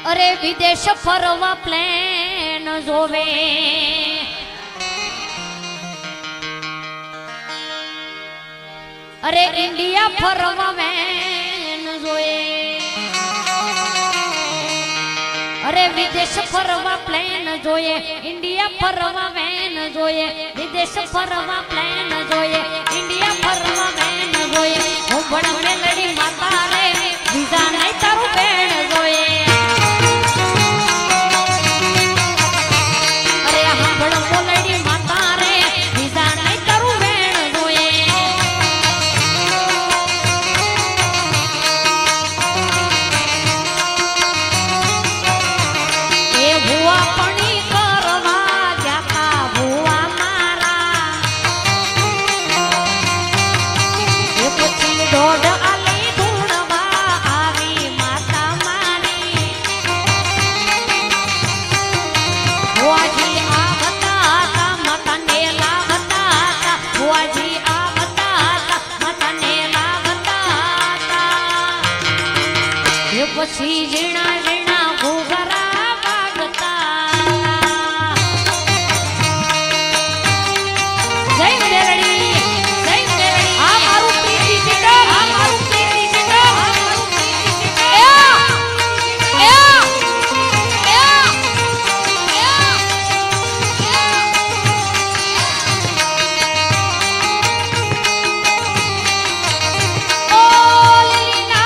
અરે વિદેશ ફરવા પ્લેન જોવે અરે ઇન્ડિયા ફરવા વેન જોએ અરે વિદેશ ફરવા પ્લેન જોઈએ ઇન્ડિયા ફરવા વેન જોઈએ વિદેશ ફરવા પ્લેન જોઈએ ઇન્ડિયા ફરવા વેન જોઈએ હું પણ મેલડી માતા રે વિઝા નહીં તારું બેન જોઈએ અરે હા પણ મેલડી માતા રે વિઝા નહીં તારું બેન જોઈએ એ ભુવા પણી કરવા જાતા ભુવા મારા એ પછી દોઢ આલી ધૂણવા આવી માતા મારી ભુવાજી આવતા હતા માતાને લાવતા હતા ભુવાજી આવતા હતા માતાને લાવતા હતા એ પછી જીણા